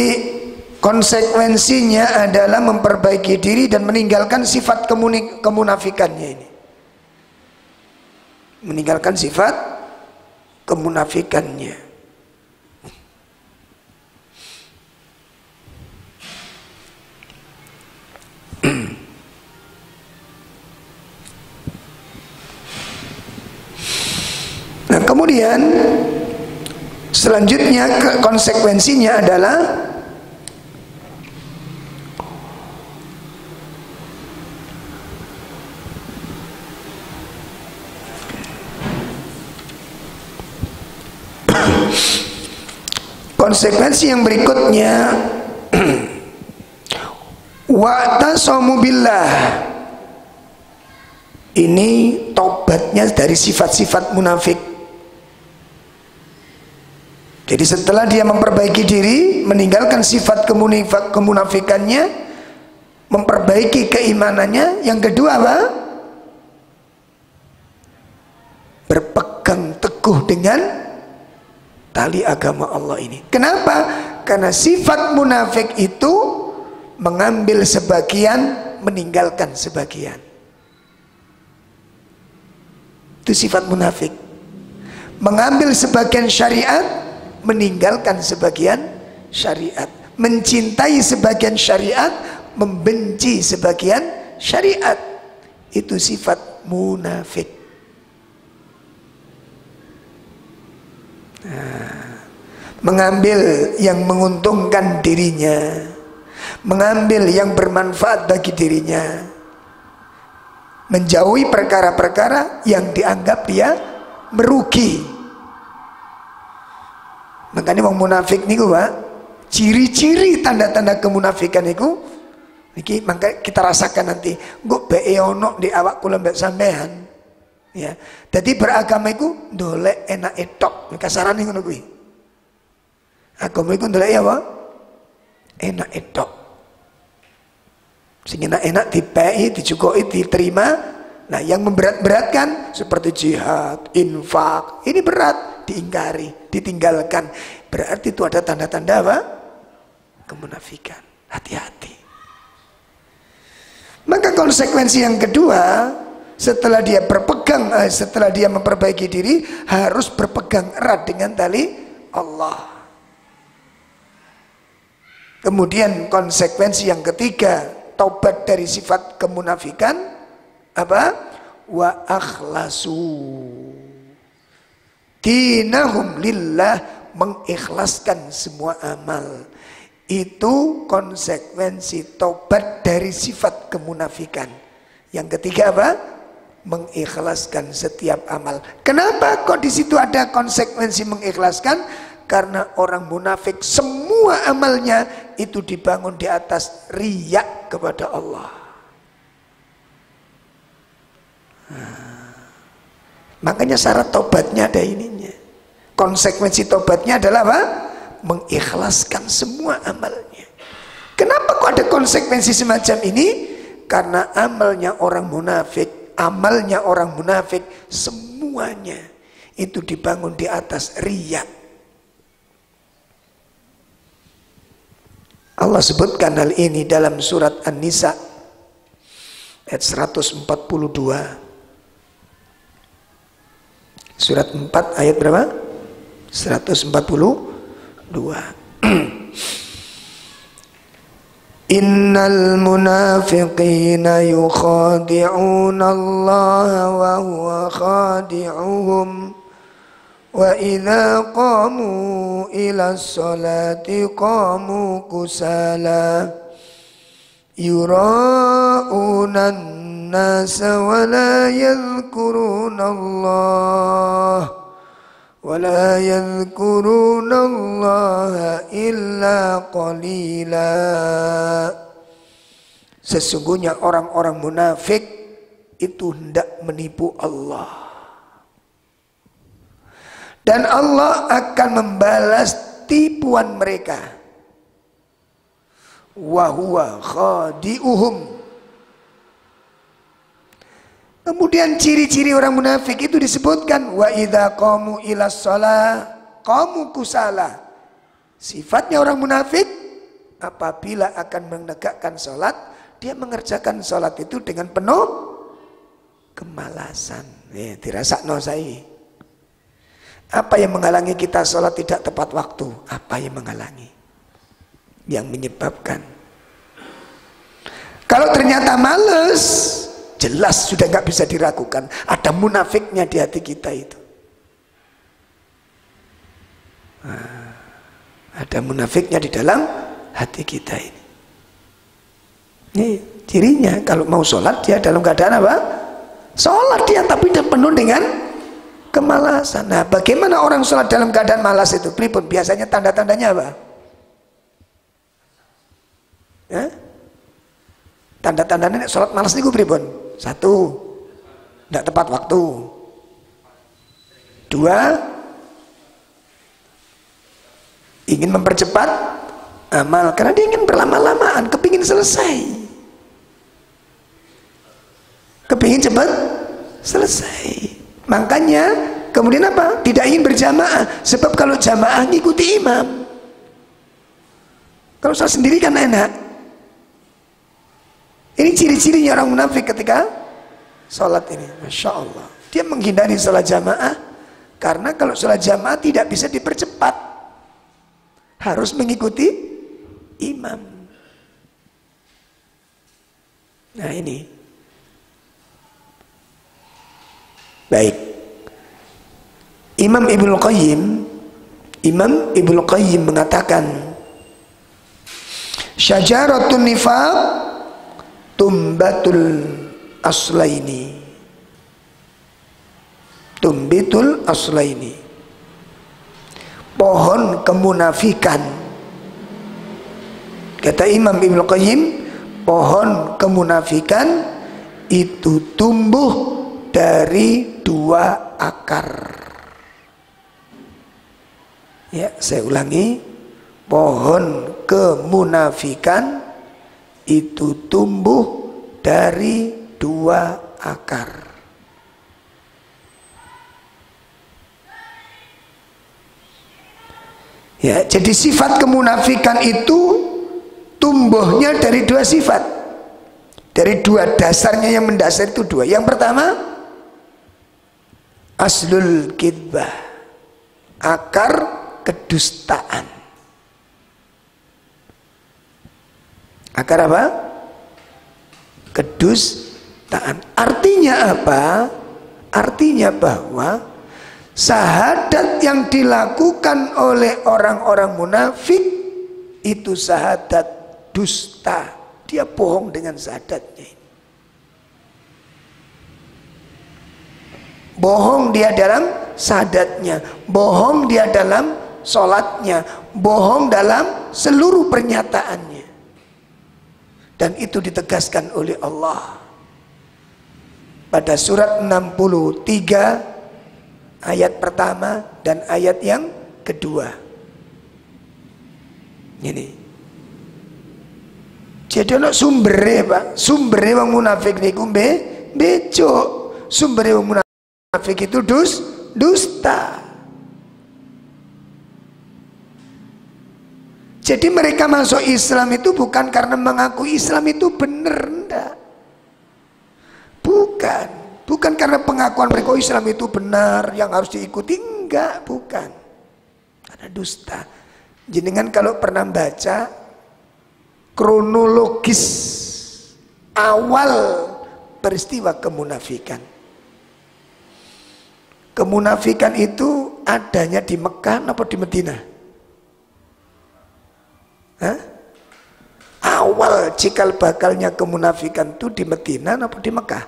konsekuensinya adalah memperbaiki diri dan meninggalkan sifat kemunafikannya ini. Meninggalkan sifat kemunafikannya. Nah, kemudian selanjutnya konsekuensinya adalah konsekuensi yang berikutnya wa'tasamu billah. Ini tobatnya dari sifat-sifat munafik. Jadi setelah dia memperbaiki diri, meninggalkan sifat kemunafikannya, memperbaiki keimanannya, yang kedua apa? Berpegang teguh dengan tali agama Allah ini. Kenapa? Karena sifat munafik itu mengambil sebagian, meninggalkan sebagian. Itu sifat munafik. Mengambil sebagian syariat, meninggalkan sebagian syariat. Mencintai sebagian syariat, membenci sebagian syariat. Itu sifat munafik. Mengambil yang menguntungkan dirinya, mengambil yang bermanfaat bagi dirinya, menjauhi perkara-perkara yang dianggap dia merugi. Makanya wong munafik niku, Pak, ciri-ciri tanda-tanda kemunafikan niku iki mangka kita rasakan nanti. Engko beke ono di awak kula mbek sampean. Ya. Jadi beragama iku ndolek enake tok. Kasarane ngono kuwi. Agama iku ndolek apa? Enake tok. Sing enak-enak dipeki, dicukuki, diterima. Nah, yang memberat-beratkan seperti jihad, infak, ini berat, diingkari, ditinggalkan. Berarti itu ada tanda-tanda apa? Kemunafikan. Hati-hati. Maka konsekuensi yang kedua, setelah dia setelah dia memperbaiki diri, harus berpegang erat dengan tali Allah. Kemudian konsekuensi yang ketiga, taubat dari sifat kemunafikan, apa? Wa akhlasu dinahum lillah, mengikhlaskan semua amal. Itu konsekuensi taubat dari sifat kemunafikan. Yang ketiga apa? Mengikhlaskan setiap amal. Kenapa kok di situ ada konsekuensi mengikhlaskan? Karena orang munafik semua amalnya itu dibangun di atas riya kepada Allah. Makanya syarat tobatnya ada ininya. Konsekuensi tobatnya adalah apa? Mengikhlaskan semua amalnya. Kenapa kok ada konsekuensi semacam ini? Karena amalnya orang munafik, semuanya itu dibangun di atas riya. Allah sebutkan hal ini dalam surat An-Nisa ayat 142. Surat 4 ayat berapa? 142. Innal munafiqina yukhadi'una Allah wa huwa khadi'uhum wa idza qamu ila sholati qamu kusala yura'una an-nasa wa la yadhkuruna Allah وَلَا يَذْكُرُونَ اللَّهَ إِلَّا قَلِيلًا. Sesungguhnya orang-orang munafik itu hendak menipu Allah, dan Allah akan membalas tipuan mereka. Wa huwa khadi'uhum. Kemudian ciri-ciri orang munafik itu disebutkan, wa idza qamu ila shalah qamu kusala. Sifatnya orang munafik apabila akan menegakkan salat, dia mengerjakan salat itu dengan penuh kemalasan. Dirasakno saiki. Apa yang menghalangi kita salat tidak tepat waktu? Apa yang menghalangi? Yang menyebabkan. Kalau ternyata males, jelas sudah nggak bisa diragukan, ada munafiknya di hati kita itu. Ada munafiknya di dalam hati kita ini. Ini cirinya, kalau mau sholat dia dalam keadaan apa? Sholat dia tapi dia penuh dengan kemalasan. Nah, bagaimana orang sholat dalam keadaan malas itu? Pripun biasanya tanda-tandanya apa? Ya? Tanda-tandanya sholat malas niku pripun? 1, tidak tepat waktu. 2, ingin mempercepat amal karena dia ingin berlama-lamaan, kepingin selesai, kepingin cepat selesai. Makanya kemudian apa? Tidak ingin berjamaah, sebab kalau jamaah ngikuti imam. Kalau saya sendiri kan enak. Ini ciri-cirinya orang munafik ketika sholat ini. Masya Allah, dia menghindari sholat jamaah karena kalau sholat jamaah tidak bisa dipercepat, harus mengikuti imam. Nah ini baik. Imam Ibnu Qayyim mengatakan, syajaratun nifaq tumbitul aslaini. Pohon kemunafikan, kata Imam Ibnu Qayyim, pohon kemunafikan itu tumbuh dari 2 akar. Ya, saya ulangi, pohon kemunafikan itu tumbuh dari 2 akar. Ya, jadi sifat kemunafikan itu tumbuhnya dari 2 sifat, dari 2 dasarnya. Yang mendasar itu 2. Yang pertama, aslul kidbah, akar kedustaan. Akar apa? Kedustaan. Artinya apa? Artinya bahwa syahadat yang dilakukan oleh orang-orang munafik itu syahadat dusta. Dia bohong dengan syahadatnya. Bohong dia dalam syahadatnya, bohong dia dalam sholatnya, bohong dalam seluruh pernyataannya. Dan itu ditegaskan oleh Allah pada surat 63 ayat pertama dan ayat yang kedua. Ini. Jadi ono sumbere, Pak. Sumbere wong munafik niku becuk. Sumbere wong munafik itu dusta. Jadi mereka masuk Islam itu bukan karena mengaku Islam itu benar, enggak. Bukan karena pengakuan mereka Islam itu benar yang harus diikuti, enggak, bukan. Karena dusta. Jenengan kalau pernah baca kronologis awal peristiwa kemunafikan. Kemunafikan itu adanya di Mekah atau di Madinah? Hah? Awal cikal bakalnya kemunafikan itu di Madinah atau di Mekah?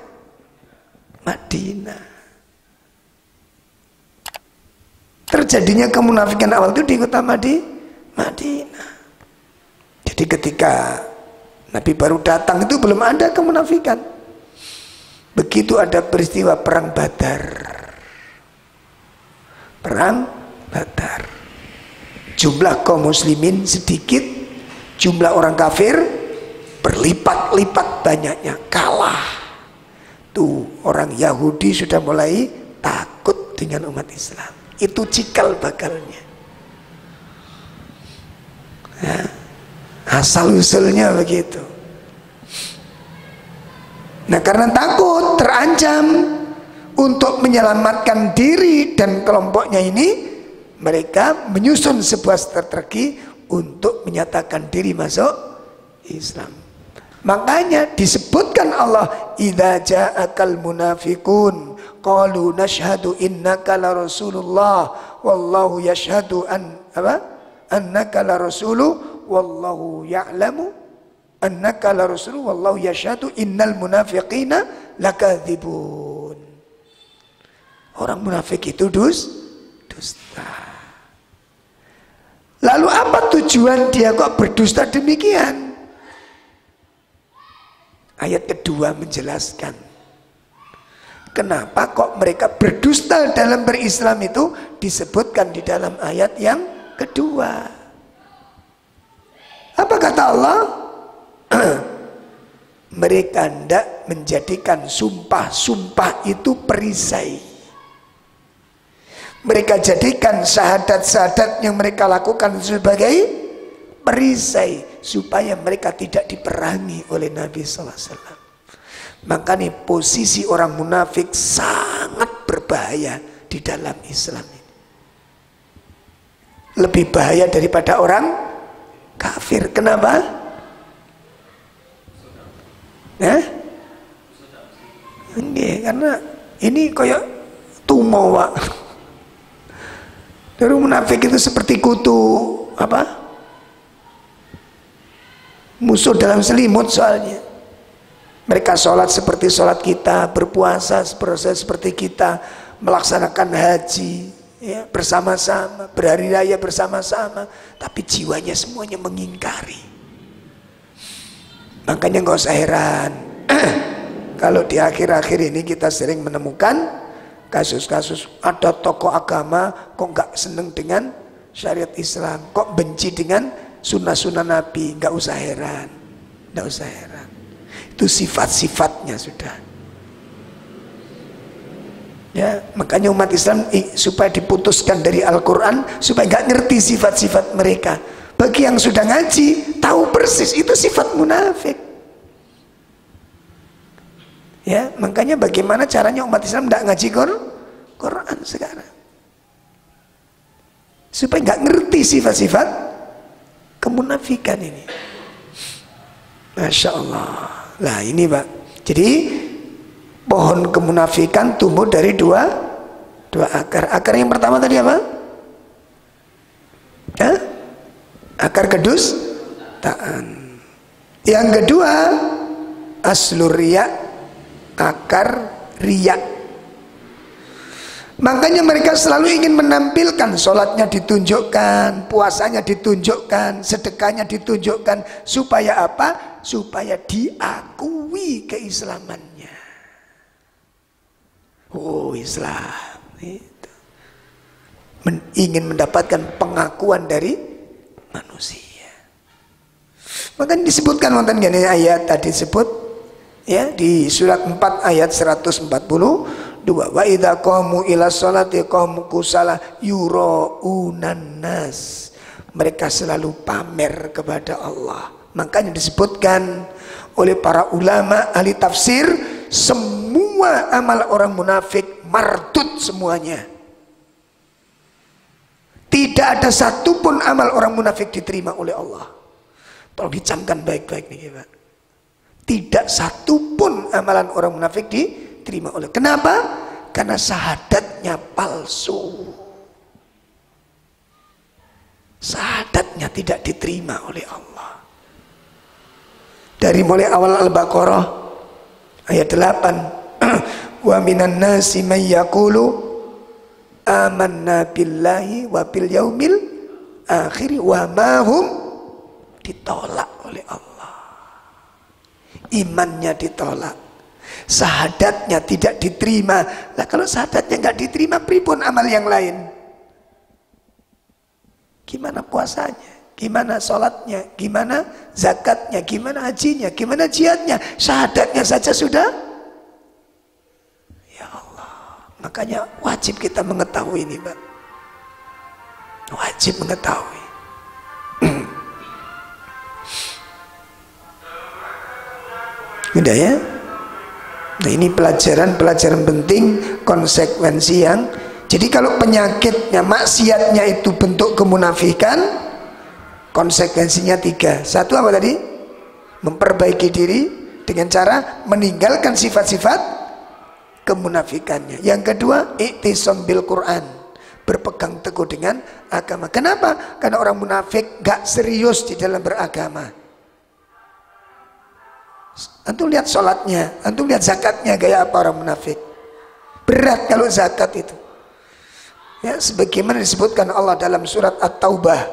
Madinah. Terjadinya kemunafikan awal itu di kota Madinah. Jadi ketika Nabi baru datang itu belum ada kemunafikan. Begitu ada peristiwa perang Badar. Perang Badar. Jumlah kaum muslimin sedikit, jumlah orang kafir berlipat-lipat banyaknya, kalah. Tuh orang Yahudi sudah mulai takut dengan umat Islam. Itu cikal bakalnya. Ya, asal usulnya begitu. Nah karena takut, terancam untuk menyelamatkan diri dan kelompoknya ini, mereka menyusun sebuah strategi untuk menyatakan diri masuk Islam. Makanya disebutkan Allah, idza ja'akal munafiqun qalu nashhadu innaka la rasulullah wallahu yashhadu annaka la rasulu wallahu ya'lamu annaka la rasulu wallahu yashhadu innal munafiqina lakadzibun. Orang munafik itu dusta. Lalu apa tujuan dia kok berdusta demikian? Ayat kedua menjelaskan kenapa kok mereka berdusta dalam berislam, itu disebutkan di dalam ayat yang kedua. Apa kata Allah? Mereka hendak menjadikan sumpah-sumpah itu perisai. Mereka jadikan syahadat-syahadat yang mereka lakukan sebagai perisai supaya mereka tidak diperangi oleh Nabi sallallahu alaihi wasallam. Makanya posisi orang munafik sangat berbahaya di dalam Islam ini. Lebih bahaya daripada orang kafir. Kenapa? Karena ini kayak tumawa. Dari munafik itu seperti kutu musuh dalam selimut soalnya. Mereka sholat seperti sholat kita, berpuasa seperti kita, melaksanakan haji ya, bersama-sama, berhari raya bersama-sama, tapi jiwanya semuanya mengingkari. Makanya nggak usah heran kalau di akhir-akhir ini kita sering menemukan kasus-kasus ada tokoh agama kok nggak seneng dengan syariat Islam, kok benci dengan sunnah-sunnah Nabi. Nggak usah heran, nggak usah heran. Itu sifat-sifatnya sudah. Ya, makanya umat Islam supaya diputuskan dari Al-Quran, supaya nggak ngerti sifat-sifat mereka. Bagi yang sudah ngaji, tahu persis itu sifat munafik. Ya, makanya bagaimana caranya umat Islam nggak ngaji Quran sekarang, supaya nggak ngerti sifat-sifat kemunafikan ini. Masya Allah. Nah ini Pak, jadi pohon kemunafikan tumbuh dari dua akar. Akar yang pertama tadi apa? Ya? Akar kedustaan. Yang kedua aslur riya, akar riya. Makanya mereka selalu ingin menampilkan, sholatnya ditunjukkan, puasanya ditunjukkan, sedekahnya ditunjukkan, supaya apa? Supaya diakui keislamannya. Oh Islam itu. ingin mendapatkan pengakuan dari manusia. Maka disebutkan wonten gini ayat tadi sebut ya di surat 4 ayat 142, wa idza qamu ila sholati qamu kusala yuraunan nas. Mereka selalu pamer kepada Allah. Makanya disebutkan oleh para ulama ahli tafsir, semua amal orang munafik mardud semuanya. Tidak ada satupun amal orang munafik diterima oleh Allah. Tolong dicamkan baik-baik nih Pak. Tidak satupun amalan orang munafik diterima oleh. Kenapa? Karena syahadatnya palsu. Syahadatnya tidak diterima oleh Allah. Dari mulai awal Al-Baqarah ayat 8, wa minan nasi may yaqulu amanna billahi wa bil yaumil akhir wa ma hum, ditolak oleh Allah. Imannya ditolak, syahadatnya tidak diterima. Lah kalau syahadatnya nggak diterima, pripun amal yang lain? Gimana puasanya? Gimana sholatnya? Gimana zakatnya? Gimana hajinya? Gimana jihadnya? Syahadatnya saja sudah. Ya Allah, makanya wajib kita mengetahui ini Pak. Wajib mengetahui. Udah ya. Nah ini pelajaran penting, konsekuensi yang. Jadi kalau penyakitnya, maksiatnya itu bentuk kemunafikan, konsekuensinya 3. Satu apa tadi? Memperbaiki diri dengan cara meninggalkan sifat-sifat kemunafikannya. Yang kedua, iktisam bil Quran, berpegang teguh dengan agama. Kenapa? Karena orang munafik gak serius di dalam beragama. Antum lihat sholatnya, antum lihat zakatnya, gaya apa orang munafik. Berat kalau zakat itu. Ya, sebagaimana disebutkan Allah dalam surat At-Taubah.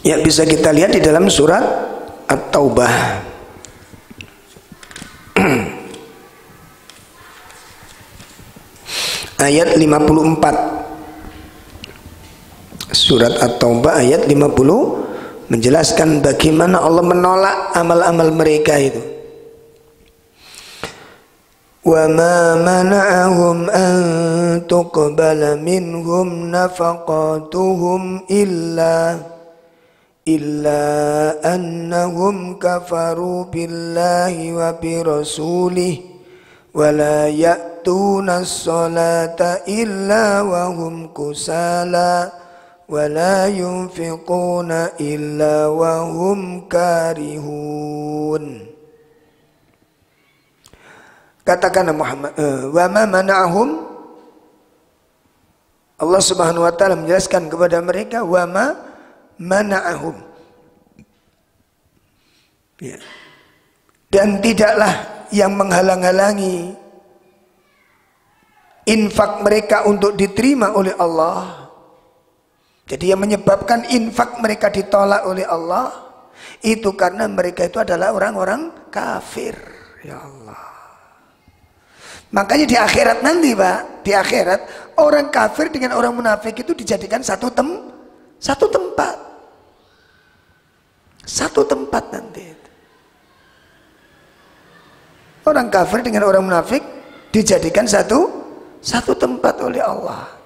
Ya, bisa kita lihat di dalam surat At-Taubah. Ayat 54. Surat At-Taubah ayat 50 menjelaskan bagaimana Allah menolak amal-amal mereka itu. Wa ma mana'ahum an tuqbala minhum nafaqatuhum illa annahum kafaru billahi wa bi rasulih wa la ya'tuna as-salata illa wa hum kusala wala yunfiquna illa wa hum karihun. Katakan Muhammad, wa ma mana'ahum, Allah Subhanahu wa taala menjelaskan kepada mereka, wa ma mana'ahum, ya. Dan tidaklah yang menghalang-halangi infak mereka untuk diterima oleh Allah. Jadi yang menyebabkan infak mereka ditolak oleh Allah itu karena mereka itu adalah orang-orang kafir. Ya Allah. Makanya di akhirat nanti Pak, di akhirat orang kafir dengan orang munafik itu dijadikan satu tempat. Satu tempat nanti. Orang kafir dengan orang munafik dijadikan satu tempat oleh Allah.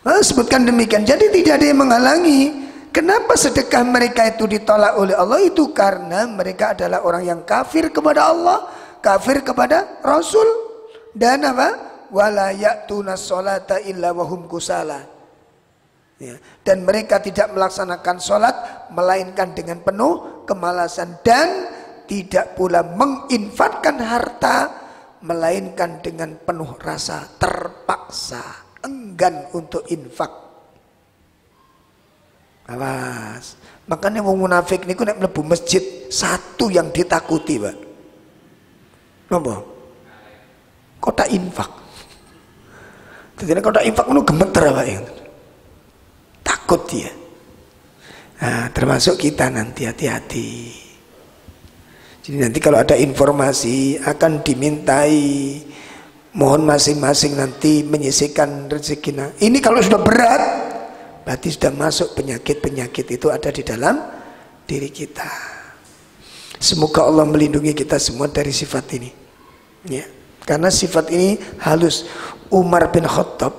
Sebutkan demikian. Jadi tidak ada yang menghalangi. Kenapa sedekah mereka itu ditolak oleh Allah? Itu karena mereka adalah orang yang kafir kepada Allah, kafir kepada Rasul, dan apa? Wala ya'tuna sholata illa wahum kusala. Ya. Dan mereka tidak melaksanakan sholat melainkan dengan penuh kemalasan, dan tidak pula menginfakkan harta melainkan dengan penuh rasa terpaksa, enggan untuk infak. Awas. Makanya wong munafik niku nek mlebu masjid satu yang ditakuti, Pak. Napa? Kota infak. Jadi kalau tak infak itu gemeter apa ya? Takut dia. Nah, termasuk kita nanti hati-hati. Jadi nanti kalau ada informasi akan dimintai, mohon masing-masing nanti menyisihkan rezeki. Nah, ini kalau sudah berat, berarti sudah masuk penyakit-penyakit itu ada di dalam diri kita. Semoga Allah melindungi kita semua dari sifat ini. Ya, karena sifat ini halus. Umar bin Khattab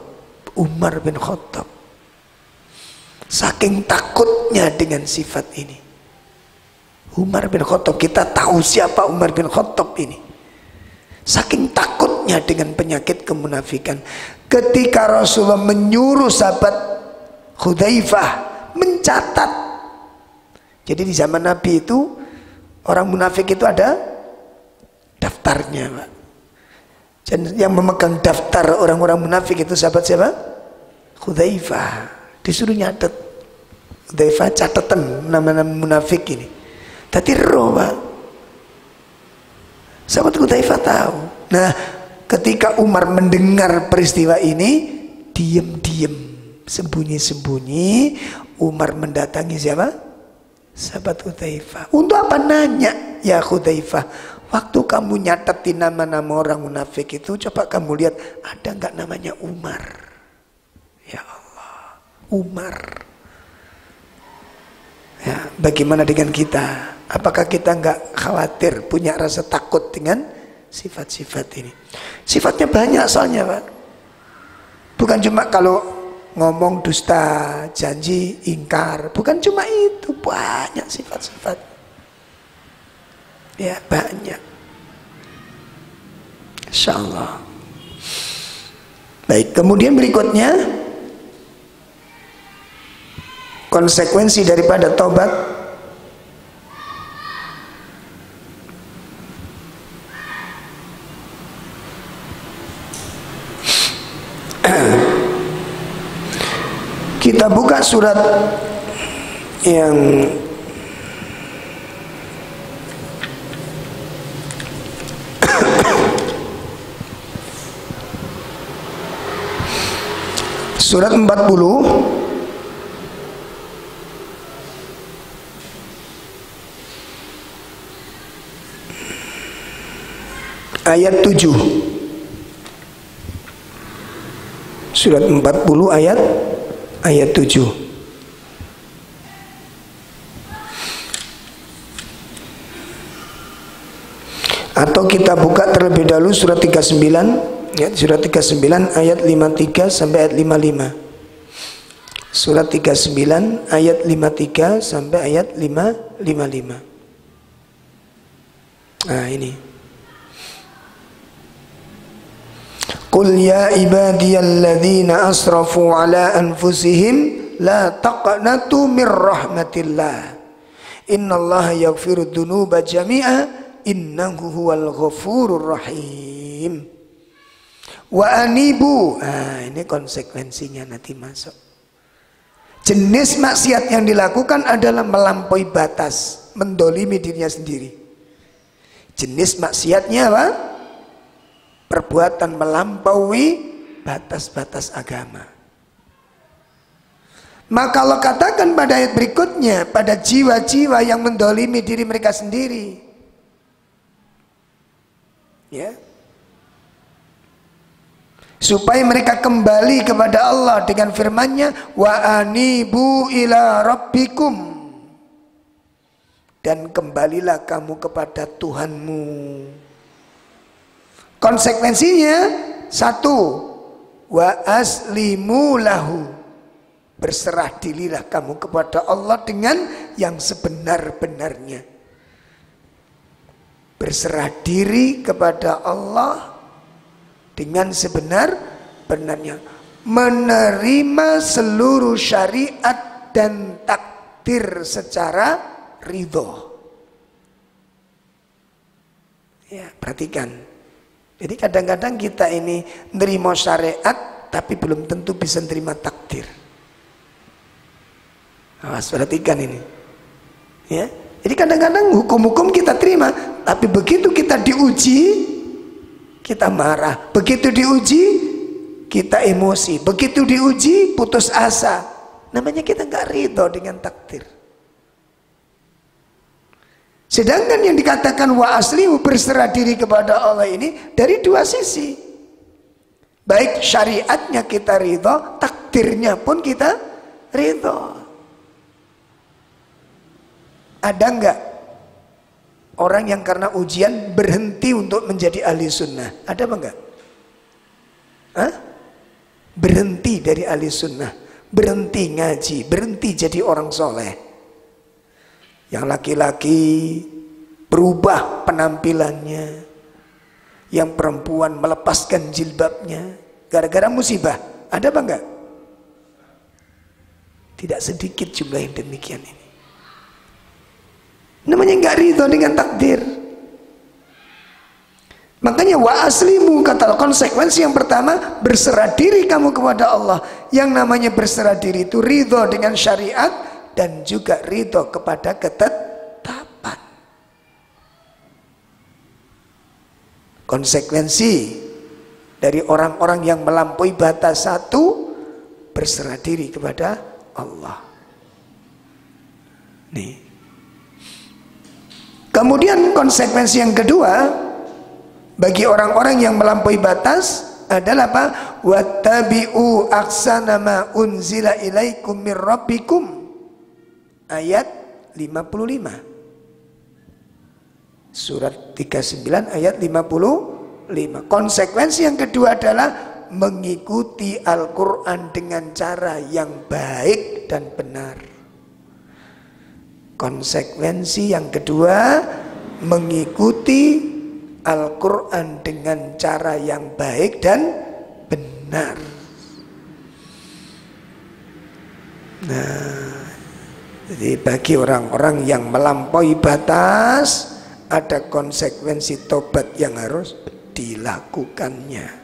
saking takutnya dengan sifat ini. Umar bin Khattab, kita tahu siapa Umar bin Khattab ini. Saking takutnya dengan penyakit kemunafikan, ketika Rasulullah menyuruh sahabat Hudzaifah mencatat. Jadi di zaman Nabi itu orang munafik itu ada daftarnya, Pak. Dan yang memegang daftar orang-orang munafik itu sahabat siapa? Hudzaifah. Disuruh nyatet. Hudzaifah catatan nama-nama munafik ini. Tadi roh, Pak. Sahabat Hudzaifah tahu. Nah, ketika Umar mendengar peristiwa ini, diam-diam, sembunyi-sembunyi, Umar mendatangi siapa? Sahabat Hudzaifah. Untuk apa nanya? Ya Hudzaifah, waktu kamu nyatetin nama-nama orang munafik itu, coba kamu lihat ada nggak namanya Umar? Ya Allah, Umar. Ya, bagaimana dengan kita? Apakah kita nggak khawatir, punya rasa takut dengan sifat-sifat ini? Sifatnya banyak soalnya, Pak. Bukan cuma kalau ngomong dusta, janji, ingkar. Bukan cuma itu, banyak sifat-sifat. Ya, banyak. Insyaallah. Baik, kemudian berikutnya konsekuensi daripada taubat. Kita buka surat yang surat 40 ayat 7. Surat 40 ayat 7. Atau kita buka terlebih dahulu surat 39, ya, surat 39 ayat 53 sampai ayat 55. Surat 39 ayat 53 sampai ayat 55. Nah, ini. Qul ya ibadiyalladzina asrafu ala anfusihim la taqnatu mir rahmatillah. Innallaha yaghfiru dzunuba jami'a innahu huwal ghafurur rahim. Wa anibu. Nah, ini konsekuensinya nanti masuk. Jenis maksiat yang dilakukan adalah melampaui batas, mendolimi dirinya sendiri. Jenis maksiatnya apa? Perbuatan melampaui batas-batas agama. Maka Allah katakan pada ayat berikutnya, pada jiwa-jiwa yang mendolimi diri mereka sendiri, ya, supaya mereka kembali kepada Allah dengan firman-Nya, wa anibu ila rabbikum, dan kembalilah kamu kepada Tuhanmu. Konsekuensinya satu, wa aslimu lahu, berserah dirilah kamu kepada Allah dengan yang sebenar-benarnya. Berserah diri kepada Allah dengan sebenar-benarnya, menerima seluruh syariat dan takdir secara ridho. Ya, perhatikan. Jadi kadang-kadang kita ini nerima syariat tapi belum tentu bisa nerima takdir. Awas, perhatikan ini. Ya. Jadi kadang-kadang hukum-hukum kita terima, tapi begitu kita diuji, kita marah. Begitu diuji, kita emosi, begitu diuji putus asa, namanya kita nggak ridho dengan takdir. Sedangkan yang dikatakan wa aslihu, berserah diri kepada Allah, ini dari dua sisi. Baik syariatnya kita ridho, takdirnya pun kita ridho. Ada enggak orang yang karena ujian berhenti untuk menjadi ahli sunnah? Ada apa enggak? Hah? Berhenti dari ahli sunnah, berhenti ngaji, berhenti jadi orang soleh. Yang laki-laki berubah penampilannya, yang perempuan melepaskan jilbabnya gara-gara musibah. Ada apa enggak? Tidak sedikit jumlah yang demikian ini. Namanya enggak ridho dengan takdir. Makanya wa aslimu, kata konsekuensi yang pertama, berserah diri kamu kepada Allah. Yang namanya berserah diri itu ridho dengan syariat dan juga ridho kepada ketetapan. Konsekuensi dari orang-orang yang melampaui batas satu, berserah diri kepada Allah. Nih. Kemudian konsekuensi yang kedua bagi orang-orang yang melampaui batas adalah apa? Wattabi'u ahsana ma unzila ilaikum mir rabbikum, ayat 55. Surat 39 ayat 55. Konsekuensi yang kedua adalah mengikuti Al-Quran dengan cara yang baik dan benar. Konsekuensi yang kedua, mengikuti Al-Quran dengan cara yang baik dan benar. Nah, jadi bagi orang-orang yang melampaui batas, ada konsekuensi tobat yang harus dilakukannya.